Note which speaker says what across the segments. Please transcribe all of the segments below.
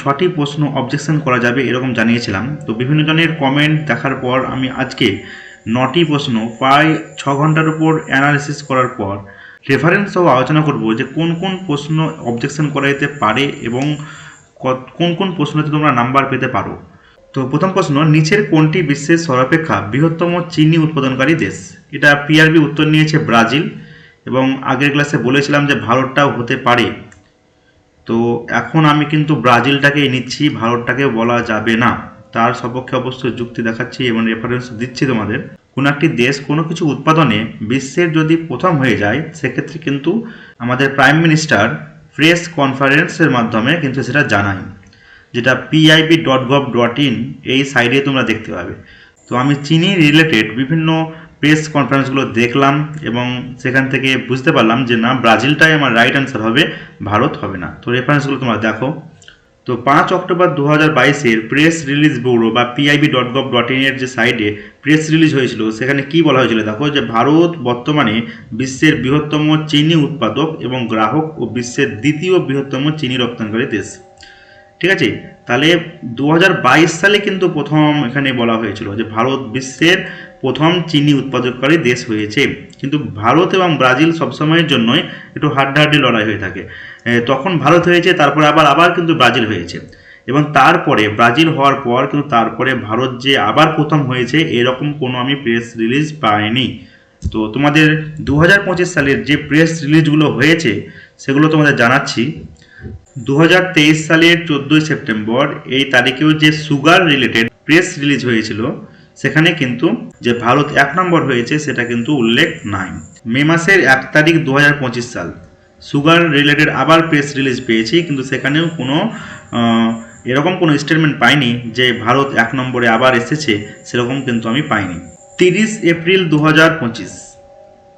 Speaker 1: 6টি প্রশ্ন অবজেকশন করা যাবে এরকম জানিয়েছিলাম। তো বিভিন্ন জনের কমেন্ট দেখার পর আমি আজকে 9টি প্রশ্ন প্রায় 6 ঘন্টার উপর অ্যানালিসিস করার পর রেফারেন্স সহ আলোচনা করব যে কোন কোন প্রশ্ন অবজেকশন করা যেতে পারে এবং কোন কোন প্রশ্নতে তোমরা নাম্বার পেতে পারো। তো প্রথম প্রশ্ন, নিচের কোনটি বিশ্বের সর্বাপেক্ষা বৃহত্তম চিনি উৎপাদনকারী দেশ? এটা পিআরবি উত্তর নিয়েছে ব্রাজিল, এবং আগের ক্লাসে বলেছিলাম যে ভারতটাও হতে পারে। তো এখন আমি কিন্তু ব্রাজিলটাকেই নিচ্ছি, ভারতটাকে বলা যাবে না। তার সপক্ষে অবশ্যই যুক্তি দেখাচ্ছি এবং রেফারেন্স দিচ্ছি তোমাদের। কোনো একটি দেশ কোনো কিছু উৎপাদনে বিশ্বের যদি প্রথম হয়ে যায়, সেক্ষেত্রে কিন্তু আমাদের প্রাইম মিনিস্টার প্রেস কনফারেন্সের মাধ্যমে কিন্তু সেটা জানায়, যেটা pib.gov.in এই সাইডে তোমরা দেখতে পাবে। তো আমি চিনি রিলেটেড বিভিন্ন প্রেস কনফারেন্সগুলো দেখলাম এবং সেখান থেকে বুঝতে পারলাম যে না, ব্রাজিলটাই আমার রাইট অ্যান্সার হবে, ভারত হবে না। তো রেফারেন্সগুলো তোমরা দেখো। তো 5 অক্টোবর 2022-এর প্রেস রিলিজ ব্যুরো বা pib.gov.in এর যে সাইডে প্রেস রিলিজ হয়েছিল, সেখানে কি বলা হয়েছিল দেখো, যে ভারত বর্তমানে বিশ্বের বৃহত্তম চিনি উৎপাদক এবং গ্রাহক ও বিশ্বের দ্বিতীয় বৃহত্তম চিনি রপ্তানিকারী দেশ। ঠিক আছে, তাহলে 2022 সালে কিন্তু প্রথম এখানে বলা হয়েছিল যে ভারত বিশ্বের প্রথম চিনি উৎপাদনকারী দেশ হয়েছে। কিন্তু ভারত এবং ব্রাজিল সবসময়ের জন্যই একটু হাড্ডাহাড্ডি লড়াই হয়ে থাকে। তখন ভারত হয়েছে, তারপরে আবার কিন্তু ব্রাজিল হয়েছে, এবং তারপরে ব্রাজিল হওয়ার পর কিন্তু তারপরে ভারত যে আবার প্রথম হয়েছে এরকম কোনো আমি প্রেস রিলিজ পাইনি। তো তোমাদের 2025 সালের যে প্রেস রিলিজগুলো হয়েছে সেগুলো তোমাদের জানাচ্ছি। 2023 সালের 14 সেপ্টেম্বর এই তারিখেও যে সুগার রিলেটেড প্রেস রিলিজ হয়েছিল, সেখানে কিন্তু যে ভারত 1 নম্বর হয়েছে সেটা কিন্তু উল্লেখ নাই। মে মাসের 1 তারিখ 2025 সাল সুগার রিলেটেড আবার প্রেস রিলিজ পেয়েছি, কিন্তু সেখানেও কোনো এরকম কোনো স্টেটমেন্ট পাইনি যে ভারত 1 নম্বরে আবার এসেছে, সেরকম কিন্তু আমি পাইনি। 30 এপ্রিল 2025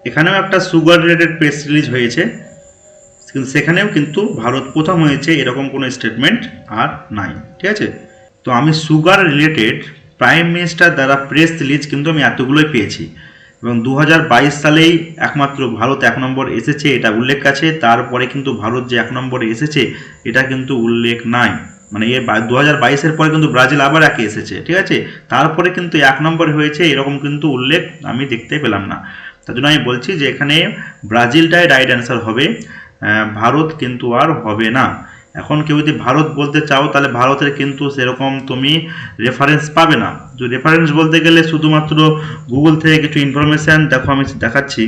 Speaker 1: এখানেও একটা সুগার রিলেটেড প্রেস রিলিজ হয়েছে, কিন্তু সেখানেও কিন্তু ভারত প্রথম হয়েছে এরকম কোনো স্টেটমেন্ট আর নাই। ঠিক আছে, তো আমি সুগার রিলেটেড প্রাইম মিনিস্টার দ্বারা প্রেস রিলিজ কিন্তু আমি এতগুলোই পেয়েছি, এবং 2022 সালেই একমাত্র ভারত 1 নম্বর এসেছে এটা উল্লেখ আছে। তারপরে কিন্তু ভারত যে 1 নম্বরে এসেছে এটা কিন্তু উল্লেখ নাই। মানে এর 2022-এর পরে কিন্তু ব্রাজিল আবার একে এসেছে। ঠিক আছে, তারপরে কিন্তু 1 নম্বরে হয়েছে এরকম কিন্তু উল্লেখ আমি দেখতে পেলাম না। তার জন্য আমি বলছি যে এখানে ব্রাজিলটাই রাইট অ্যান্সার হবে, ভারত কিন্তু আর হবে না। এখন কেউ যদি ভারত বলতে চাও তাহলে ভারতের কিন্তু সেরকম তুমি রেফারেন্স পাবে না। তো রেফারেন্স বলতে গেলে শুধুমাত্র গুগল থেকে কিছু ইনফরমেশান দেখো আমি দেখাচ্ছি।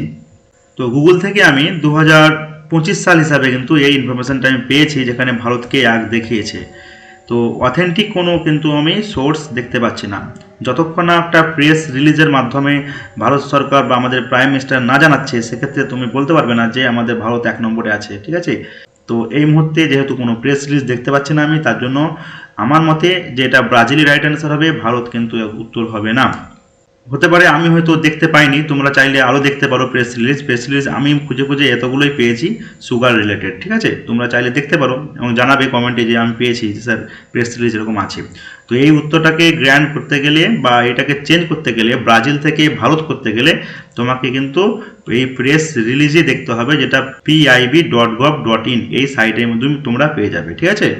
Speaker 1: তো গুগল থেকে আমি 2025 সাল হিসাবে কিন্তু এই ইনফরমেশানটা আমি পেয়েছি, যেখানে ভারতকে 1 দেখিয়েছে। তো অথেন্টিক কোনো কিন্তু আমি সোর্স দেখতে পাচ্ছি না। যতক্ষণ না একটা প্রেস রিলিজের মাধ্যমে ভারত সরকার বা আমাদের প্রাইম মিনিস্টার না জানাচ্ছে, সেক্ষেত্রে তুমি বলতে পারবে না যে আমাদের ভারত 1 নম্বরে আছে। ঠিক আছে, তো এই মুহূর্তে যেহেতু কোনো প্রেস রিলিজ দেখতে পাচ্ছি না আমি, তার জন্য আমার মতে যে এটা ব্রাজিলই রাইট অ্যান্সার হবে, ভারত কিন্তু উত্তর হবে না। হতে পারে আমি হয়তো দেখতে পাইনি, তোমরা চাইলে আরও দেখতে পারো প্রেস রিলিজ আমি খুঁজে এতগুলোই পেয়েছি সুগার রিলেটেড। ঠিক আছে, তোমরা চাইলে দেখতে পারো এবং জানাবে কমেন্টে যে আমি পেয়েছি যে স্যার প্রেস রিলিজ এরকম আছে। তো এই উত্তরটাকে গ্র্যান্ড করতে গেলে বা এটাকে চেঞ্জ করতে গেলে, ব্রাজিল থেকে ভারত করতে গেলে তোমাকে কিন্তু এই প্রেস রিলিজই দেখতে হবে, যেটা pib.gov.in এই সাইটের মধ্যে তোমরা পেয়ে যাবে। ঠিক আছে,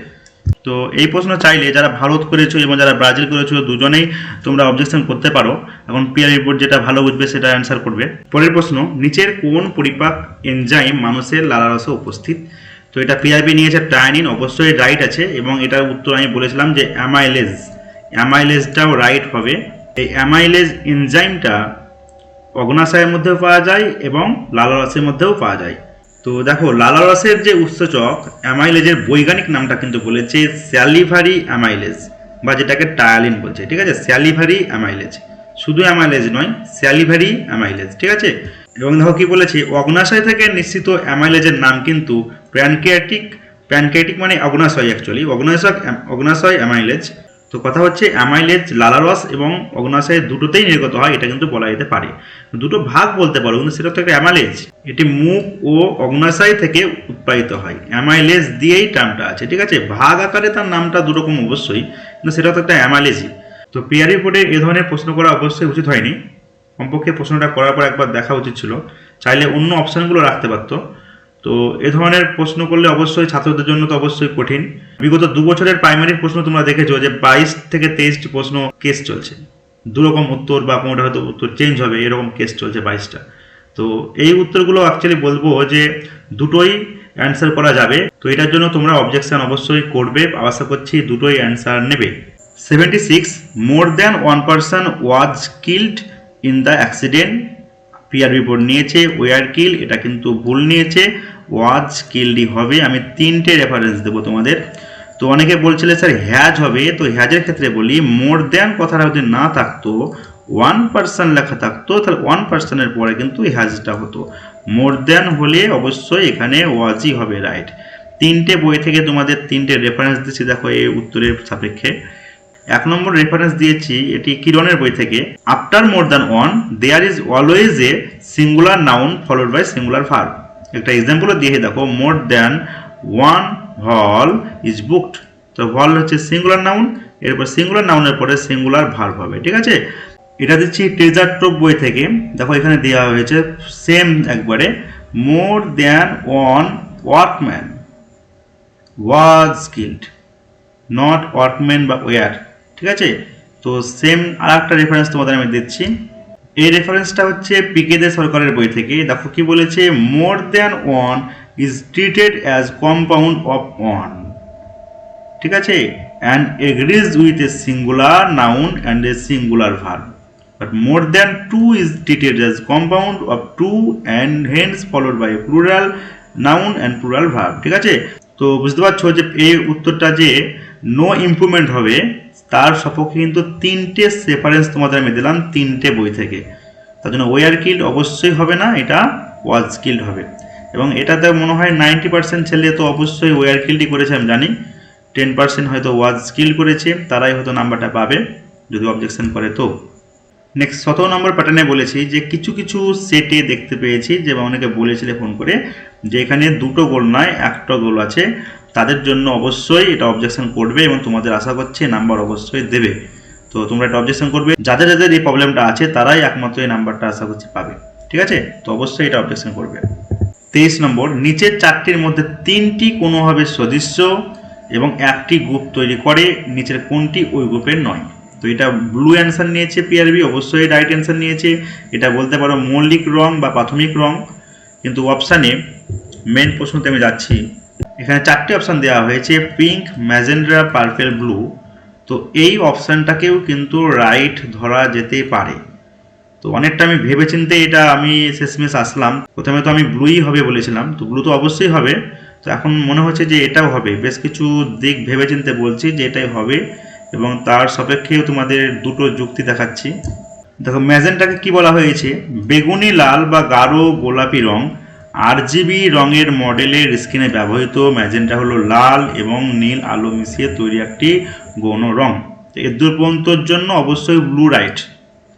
Speaker 1: তো এই প্রশ্ন চাইলে যারা ভারত করেছো এবং যারা ব্রাজিল করেছো দুজনেই তোমরা অবজেকশন করতে পারো। এখন পিআর রিপোর্ট যেটা ভালো বুঝবে সেটা অ্যান্সার করবে। পরের প্রশ্ন, নিচের কোন পরিপাক এনজাইম মানুষের লালারসে উপস্থিত? তো এটা পিআরবি নিয়েছে ট্রায়ানিন, অবশ্যই রাইট আছে, এবং এটার উত্তর আমি বলেছিলাম যে অ্যামাইলেজটাও রাইট হবে। এই অ্যামাইলেজ এনজাইমটা অগ্নাশয়ের মধ্যেও পাওয়া যায় এবং লালারসের মধ্যেও পাওয়া যায়। তো দেখো, লালারসের যে উৎসেচক অ্যামাইলেজের বৈজ্ঞানিক নামটা কিন্তু বলেছে স্যালিভারি অ্যামাইলেজ, বা যেটাকে টায়ালিন বলছে। ঠিক আছে, স্যালিভারি অ্যামাইলেজ, শুধু অ্যামাইলেজ নয়, স্যালিভারি অ্যামাইলেজ। ঠিক আছে, এবং দেখো কি বলেছে, অগ্নাশয় থেকে নিঃসৃত অ্যামাইলেজের নাম কিন্তু প্যানক্রিয়াটিক মানে অগ্নাশয়, অ্যাকচুয়ালি অগ্নাশয় অ্যামাইলেজ। তো কথা হচ্ছে অ্যামাইলেজ লালারস এবং অগ্নাশয় দুটোতেই নির্গত হয়, এটা কিন্তু বলা যেতে পারে। দুটো ভাগ বলতে পারো, কিন্তু সেটা তো একটা অ্যামাইলেজ, এটি মুখ ও অগ্নাশয় থেকে উৎপাদিত হয়, অ্যামাইলেজ দিয়েই টার্মটা আছে। ঠিক আছে, ভাগ আকারে তার নামটা দুরকম অবশ্যই, কিন্তু সেটা তো একটা অ্যামাইলেজই। তো পিআর রিপোর্টে এ ধরনের প্রশ্ন করা অবশ্যই উচিত হয়নি, কমপক্ষে প্রশ্নটা করার পর একবার দেখা উচিত ছিল। চাইলে অন্য অপশানগুলো রাখতে পারতো। তো এ ধরনের প্রশ্ন করলে অবশ্যই ছাত্রদের জন্য তো অবশ্যই কঠিন। বিগত 2 বছরের প্রাইমারি প্রশ্ন তোমরা দেখেছো যে 22 থেকে 23টি প্রশ্ন কেস চলছে, দুরকম উত্তর বা কোনোটা হয়তো উত্তর চেঞ্জ হবে, এরকম কেস চলছে 22টা। তো এই উত্তরগুলো অ্যাকচুয়ালি বলবো যে দুটোই অ্যান্সার করা যাবে। তো এটার জন্য তোমরা অবজেকশন অবশ্যই করবে, আশা করছি দুটোই অ্যান্সার নেবে। 76 মোর than 1 person was killed in the accident, PRB board নিয়েছে ওয়ার কিল, এটা কিন্তু ভুল নিয়েছে, ওয়াজ কিল্ডই হবে। আমি 3টে রেফারেন্স দেবো তোমাদের। তো অনেকে বলছিলে স্যার হ্যাজ হবে, তো হ্যাজের ক্ষেত্রে বলি মোর দ্যান কথাটা যদি না থাকতো, 1 পার্সন লেখা থাকতো, তাহলে 1 পার্সনের পরে কিন্তু হ্যাজটা হতো। মোর দ্যান হলে অবশ্যই এখানে ওয়াজই হবে, রাইট। 3টে বই থেকে তোমাদের 3টে রেফারেন্স দিচ্ছি, দেখো এই উত্তরের সাপেক্ষে। 1 নম্বর রেফারেন্স দিয়েছি, এটি কিরণের বই থেকে। After more than 1 there is always a singular noun followed by singular verb. একটা এক্সাম্পলও দিয়ে দেখো, মোর দ্যান 1 হল ইজ বুকড, তো হল হচ্ছে সিঙ্গুলার নাউন, এরপর সিঙ্গুলার নাউনের পরে সিঙ্গুলার ভার্ব হবে, ঠিক আছে। এটা দিচ্ছি ট্রেজার ট্রোভ বই থেকে, দেখো এখানে দেওয়া হয়েছে সেম একবারে, মোর than 1 workman was killed, not workman বা ওয়ার, ঠিক আছে। তো সেম আর একটা রেফারেন্স তোমাদের আমি দিচ্ছি, এই রেফারেন্সটা হচ্ছে পিকে দে সরকারের বই থেকে। দেখো কি বলেছে, more than 1 is treated as compound of 1, ঠিক আছে, and agrees with a singular noun and a singular verb, but more than 2 is treated as compound of 2 and hence followed by plural noun and plural verb, ঠিক আছে। তো বুঝতে পারছো যে এই উত্তরটা যে নো ইমপ্রুভমেন্ট হবে, তার সপক্ষে কিন্তু 3টে রেফারেন্স তোমাদের আমি দিলাম 3টে বই থেকে। তার জন্য ওয়ার কিল্ড অবশ্যই হবে না, এটা ওয়াজ কিল্ড হবে। এবং এটাতে মনে হয় 90% ছেলে তো অবশ্যই ওয়ার কিল্ডই করেছে, আমি জানি 10% হয়তো ওয়াজ কিল্ড করেছে, তারাই হয়তো নাম্বারটা পাবে যদি অবজেকশন করে। তো নেক্সট 17 নম্বর প্যাটার্নে বলেছি যে কিছু কিছু সেটে দেখতে পেয়েছি যে অনেকে বলেছিলে ফোন করে যে এখানে 2টো গোল নয় 1টা গোল আছে, তাদের জন্য অবশ্যই এটা অবজেকশন করবে এবং তোমাদের আশা করছি নাম্বার অবশ্যই দেবে। তো তোমরা এটা অবজেকশন করবে, যাদের যাদের এই প্রবলেমটা আছে তারাই একমাত্র এই নাম্বারটা আশা করছি পাবে, ঠিক আছে। তো অবশ্যই এটা অবজেকশন করবে। 23 নম্বর, নিচের 4টির মধ্যে 3টি কোনোভাবে সদৃশ্য এবং 1টি গ্রুপ তৈরি করে, নিচের কোনটি ওই গ্রুপের নয়। তো এটা ব্লু অ্যান্সার নিয়েছে পিআরবি, অবশ্যই রাইট অ্যান্সার নিয়েছে। এটা বলতে পারো মৌলিক রং বা প্রাথমিক রং, কিন্তু অপশানে মেন প্রশ্নতে আমি যাচ্ছি, এখানে 4টি অপশান দেওয়া হয়েছে, পিঙ্ক, ম্যাজেন্ডা, পার্পেল, ব্লু। তো এই অপশানটাকেও কিন্তু রাইট ধরা যেতে পারে। তো অনেকটা আমি ভেবেচিন্তে এটা আমি শেষমেশ আসলাম, প্রথমে তো আমি ব্লুই হবে বলেছিলাম, তো ব্লু তো অবশ্যই হবে, তো এখন মনে হচ্ছে যে এটাও হবে। বেশ কিছু দিক ভেবেচিন্তে বলছি যে এটাই হবে এবং তার সাপেক্ষেও তোমাদের 2টো যুক্তি দেখাচ্ছি। দেখো ম্যাজেন্টাকে কি বলা হয়েছে, বেগুনি, লাল বা গাঢ় গোলাপি রং, আরজিবি রঙের মডেলের স্ক্রিনে ব্যবহৃত। ম্যাজেন্টা হলো লাল এবং নীল আলো মিশিয়ে তৈরি একটি গৌণ রং। এর দূর পর্যন্তর জন্য অবশ্যই ব্লু রাইট,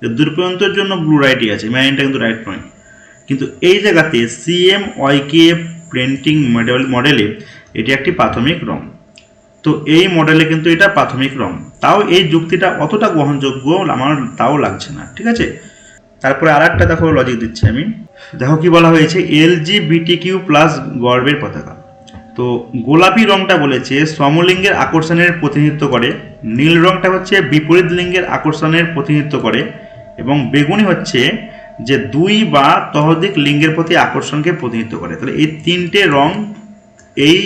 Speaker 1: এর দূর পর্যন্তর জন্য ব্লু রাইটই আছে, ম্যাজেন্টা কিন্তু রাইট নয়। কিন্তু এই জায়গাতে CMYK প্রিন্টিং মডেলে এটি একটি প্রাথমিক রং, তো এই মডেলে কিন্তু এটা প্রাথমিক রং। তাও এই যুক্তিটা অতটা গ্রহণযোগ্য আমার তাও লাগছে না, ঠিক আছে। তারপরে আর একটা দেখো লজিক দিচ্ছি আমি, দেখো কি বলা হয়েছে, LGBTQ+ গর্বের পতাকা। তো গোলাপি রংটা বলেছে সমলিঙ্গের আকর্ষণের প্রতিনিধিত্ব করে, নীল রংটা হচ্ছে বিপরীত লিঙ্গের আকর্ষণের প্রতিনিধিত্ব করে, এবং বেগুনি হচ্ছে যে 2 বা ততোধিক লিঙ্গের প্রতি আকর্ষণকে প্রতিনিধিত্ব করে। তাহলে এই 3টে রং এই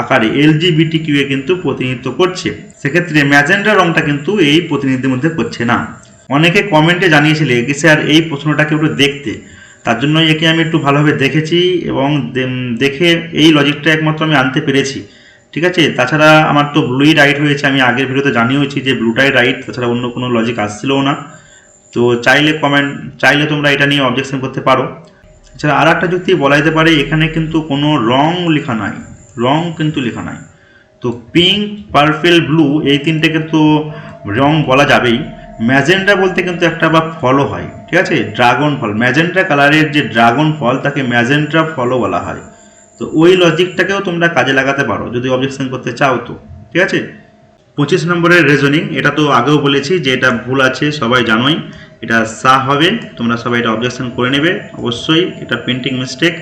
Speaker 1: আকারে LGBTQ এ কিন্তু প্রতিনিধিত্ব করছে। সেক্ষেত্রে ম্যাজেন্টা রংটা কিন্তু এই প্রতিনিধির মধ্যে করছে না। অনেকে কমেন্টে জানিয়েছিলে কি স্যার এই প্রশ্নটাকে একটু দেখতে, তার জন্য একে আমি একটু ভালোভাবে দেখেছি এবং দেখে এই লজিকটা একমাত্র আমি আনতে পেরেছি, ঠিক আছে। তাছাড়া আমার তো ব্লুই রাইট হয়েছে, আমি আগের ভিডিওতে জানিয়েছি যে ব্লুটাই রাইট, তাছাড়া অন্য কোনো লজিক আসছিলও না। তো চাইলে তোমরা এটা নিয়ে অবজেকশন করতে পারো। এছাড়া আর একটা যুক্তি বলা যেতে পারে, এখানে কিন্তু কোনো রং লেখা নাই, রং কিন্তু লেখা নাই। তো পিঙ্ক, পার্পেল, ব্লু এই 3টেকে তো রং বলা যাবেই। ম্যাজেন্টা বলতে কিন্তু একটা বা ফলও হয়, ঠিক আছে, ড্রাগন ফল, ম্যাজেন্টা কালারের যে ড্রাগন ফল তাকে ম্যাজেন্টা ফলও বলা হয়। তো ওই লজিকটাকেও তোমরা কাজে লাগাতে পারো যদি অবজেকশন করতে চাও, তো ঠিক আছে। 25 নম্বরের রিজনিং, এটা তো আগেও বলেছি যে এটা ভুল আছে, সবাই জানোই, এটা সা হবে, তোমরা সবাই এটা অবজেকশন করে নেবে অবশ্যই, এটা প্রিন্টিং মিস্টেক।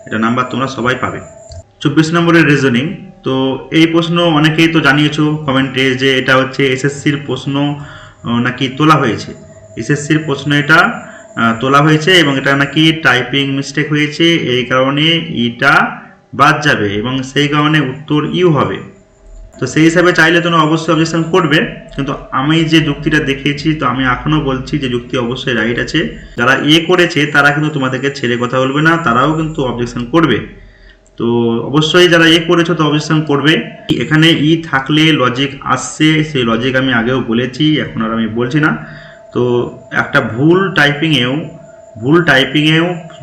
Speaker 1: এটা নাম্বার তোমরা সবাই পাবে। 24 নম্বরের রিজনিং। তো এই প্রশ্ন অনেকেই তো জানিয়েছো কমেন্টে যে এটা হচ্ছে এসএসসির প্রশ্ন নাকি তোলা হয়েছে। এসএসসির প্রশ্ন এটা তোলা হয়েছে এবং এটা নাকি টাইপিং মিস্টেক হয়েছে, এই কারণে এটা বাদ যাবে এবং সেই কারণে উত্তর ইউ হবে। তো সেই হিসাবে চাইলে তোমরা অবশ্যই অবজেকশন করবে, কিন্তু আমি যে যুক্তিটা দেখিয়েছি তো আমি এখনও বলছি যে যুক্তি অবশ্যই রাইট আছে। যারা করেছে তারা কিন্তু তোমাদেরকে ছেড়ে কথা বলবে না, তারাও কিন্তু অবজেকশন করবে। তো অবশ্যই যারা করেছো তো অবজেকশন করবে। এখানে থাকলে লজিক আসছে, সেই লজিক আমি আগেও বলেছি, এখন আর আমি বলছি না। তো একটা ভুল টাইপিংয়েও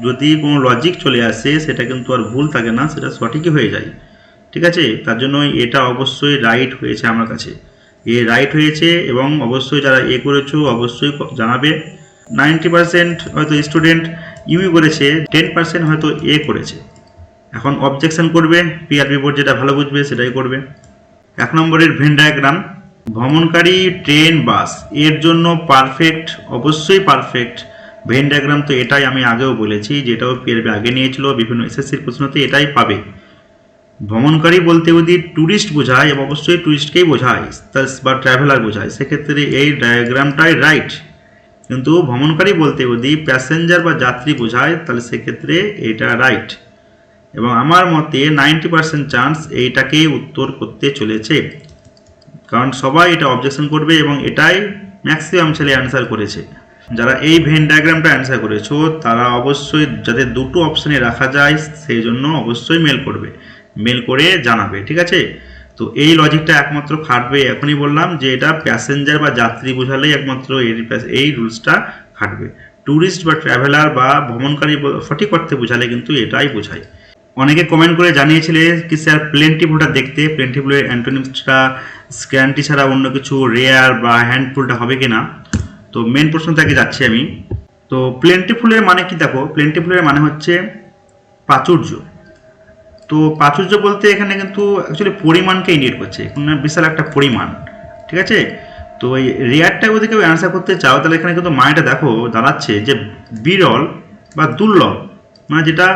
Speaker 1: যদি কোনো লজিক চলে আসে সেটা কিন্তু আর ভুল থাকে না, সেটা সঠিকই হয়ে যায়। ঠিক আছে, তার জন্য এটা অবশ্যই রাইট হয়েছে আমার কাছে, রাইট হয়েছে। এবং অবশ্যই যারা করেছো অবশ্যই জানাবে। 90% হয়তো স্টুডেন্ট করেছে, 10% হয়তো করেছে। এখন অবজেকশন করবে, পিআরবি বোর্ড যেটা ভালো বুঝবে সেটাই করবে। 1 নম্বরের ভেন ডায়াগ্রাম। ভ্রমণকারী ট্রেন বাস এর জন্য পারফেক্ট, অবশ্যই পারফেক্ট ভেন ডায়াগ্রাম। তো এটাই আমি আগেও বলেছি, যেটাও পিআরবি আগে নিয়েছিল বিভিন্ন এসএসসির প্রশ্নতে, এটাই পাবে। ভ্রমণকারী বলতে যদি ট্যুরিস্ট বোঝায়, এবং অবশ্যই ট্যুরিস্টকেই বোঝায় বা ট্রাভেলার বোঝায়, সেক্ষেত্রে এই ডায়াগ্রামটাই রাইট। কিন্তু ভ্রমণকারী বলতে যদি প্যাসেঞ্জার বা যাত্রী বোঝায় তাহলে সেক্ষেত্রে এটা রাইট। এবং আমার মতে 90% চান্স এইটাকেই উত্তর করতে চলেছে, কারণ সবাই এটা অবজেকশন করবে এবং এটাই ম্যাক্সিমাম ছেলে অ্যান্সার করেছে। যারা এই ভেন ডায়াগ্রামটা অ্যান্সার করেছো তারা অবশ্যই যাতে দুটো অপশানে রাখা যায় সেই জন্য অবশ্যই মেল করবে, মেল করে জানাবে। ঠিক আছে, তো এই লজিকটা একমাত্র খাটবে। এখনই বললাম যে এটা প্যাসেঞ্জার বা যাত্রী বোঝালেই একমাত্র এই রুলসটা খাটবে। ট্যুরিস্ট বা ট্রাভেলার বা ভ্রমণকারী সঠিক অর্থে বোঝালে কিন্তু এটাই বোঝায়। অনেকে কমেন্ট করে জানিয়েছিলে কি স্যার প্লেন্টিফুলটা দেখতে, প্লেন্টিফুলের অ্যান্টোনিমসটা স্ক্যান্টি ছাড়া অন্য কিছু রেয়ার বা হ্যান্ডফুলটা হবে কিনা। তো মেন প্রশ্নটাকে যাচ্ছি আমি। তো প্লেন্টিফুলের মানে কি দেখো, প্লেন্টিফুলের মানে হচ্ছে প্রাচুর্য। তো প্রাচুর্য বলতে এখানে কিন্তু অ্যাকচুয়ালি পরিমাণকে ইন্ডিকেট করছে, বিশাল একটা পরিমাণ। ঠিক আছে, তো এই রেয়ারটা যদি কেউ অ্যান্সার করতে চাও তাহলে এখানে কিন্তু মানেটা দেখো দাঁড়াচ্ছে যে বিরল বা দুর্লভ, মানে যেটা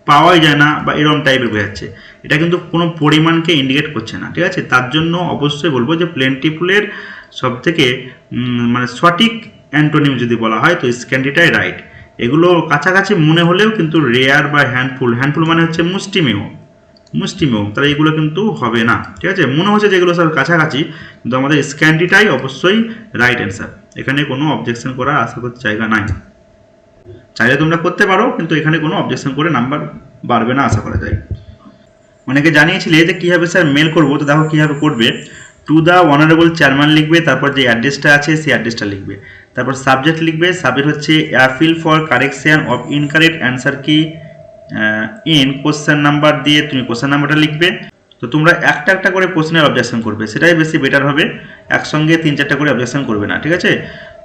Speaker 1: পাওয়াই যায় না বা এরকম টাইপের বোঝাচ্ছে। এটা কিন্তু কোনো পরিমাণকে ইন্ডিকেট করছে না। ঠিক আছে, তার জন্য অবশ্যই বলবো যে প্লেন্টিফুলের সব থেকে মানে সঠিক অ্যান্টোনিম যদি বলা হয় তো স্ক্যান্ডিটাই রাইট। এগুলো কাছাকাছি মনে হলেও কিন্তু রেয়ার বা হ্যান্ডফুল মানে হচ্ছে মুষ্টিমেয়, তাহলে এগুলো কিন্তু হবে না। ঠিক আছে, মনে হচ্ছে যেগুলো সব কাছাকাছি, কিন্তু আমাদের স্ক্যান্ডিটাই অবশ্যই রাইট অ্যান্সার। এখানে কোনো অবজেকশন করার আশা করতে জায়গা নাই। চাইলে তোমরা করতে পারো, কিন্তু এখানে কোনো অবজেকশন করে নাম্বার বাড়বে না আশা করা যায়। অনেকে জানিয়েছিলে যে কীভাবে স্যার মেল করবো, তো দেখো কীভাবে করবে। টু দ্য অনারেবল চেয়ারম্যান লিখবে, তারপর যে অ্যাড্রেসটা আছে সেই অ্যাড্রেসটা লিখবে, তারপর সাবজেক্ট লিখবে। সাবজেক্ট হচ্ছে appeal for correction of incorrect answer কি ইন কোশ্চেন নাম্বার দিয়ে তুমি কোশ্চেন নাম্বারটা লিখবে। তো তোমরা একটা একটা করে প্রশ্নের অবজেকশন করবে, সেটাই বেশি বেটার হবে, একসঙ্গে 3-4টা করে অবজেকশন করবে না। ঠিক আছে,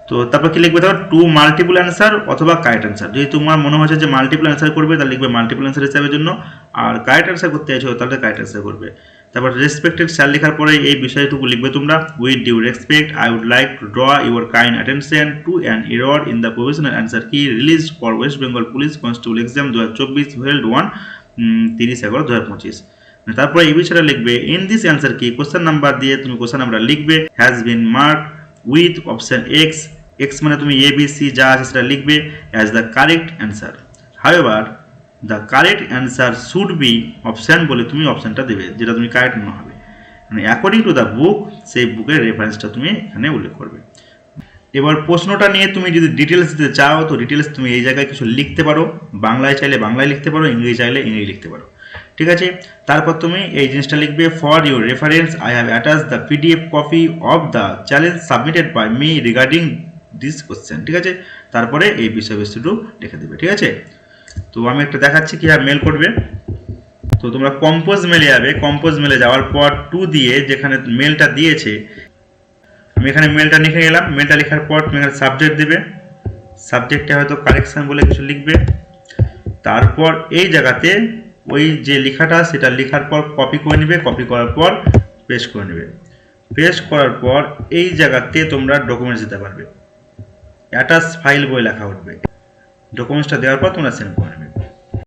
Speaker 1: তো তারপর কি লিখবে দেখো, টু মাল্টিপল অ্যান্সার অথবা কারেক্ট অ্যান্সার। যদি তোমার মনে হচ্ছে যে মাল্টিপল অ্যান্সার করবে তাহলে লিখবে মাল্টিপল অ্যান্সার হিসাবের জন্য, আর কারেক্ট অ্যান্সার করতে চাইছো তাহলে কারেক্ট অ্যান্সার করবে। তারপর রেসপেক্টেড স্যার লেখার পরে এই বিষয়টুকু লিখবে তোমরা, with due respect I would like to draw your kind attention to an error in the provisional answer key released for West Bengal police constable exam 2024 held 30/11/2025। তারপরে এই বিষয়টা লিখবে, in this answer key question number দিয়ে তুমি question number লিখবে, has been mark with option X মানে তুমি A B C যা আছে সেটা লিখবে as the correct answer. However the correct answer should be option বলে তুমি অপশানটা দেবে যেটা তুমি কারেক্ট মনে হবে, মানে অ্যাকর্ডিং টু দ্য বুক, সেই বুকের রেফারেন্সটা তুমি এখানে উল্লেখ করবে। এবার প্রশ্নটা নিয়ে তুমি যদি ডিটেলস দিতে চাও তো ডিটেলস তুমি এই জায়গায় কিছু লিখতে পারো, বাংলায় চাইলে বাংলায় লিখতে পারো, ইংরেজি চাইলে ইংরেজি লিখতে পারো। ঠিক আছে, তারপর তুমি এই জিনিসটা লিখবে, for your reference I have attach the PDF copy of the challenge submitted by me regarding this question. ঠিক আছে, তারপরে এই বিষয়বস্তুটু লিখে দেবে। ঠিক আছে, তো আমি একটা দেখাচ্ছি কীভাবে মেল করবে। তো তোমরা কম্পোজ মেলে যাবে, কম্পোজ মেলে যাওয়ার পর টু দিয়ে যেখানে মেলটা দিয়েছে আমি এখানে মেলটা লিখে গেলাম। মেলটা লেখার পর তুমি এখানে সাবজেক্ট দেবে, সাবজেক্টে হয়তো কারেকশন বলে কিছু লিখবে। তারপর এই জায়গাতে ওই যে লেখাটা সেটা লেখার পর কপি করে নেবে, কপি করার পর পেস্ট করে নেবে। পেস্ট করার পর এই জায়গাতে তোমরা ডকুমেন্টস দিতে পারবে, অ্যাটাচ ফাইল বলে লেখা উঠবে। ডকুমেন্টসটা দেওয়ার পর তোমরা সেন্ড করে নেবে।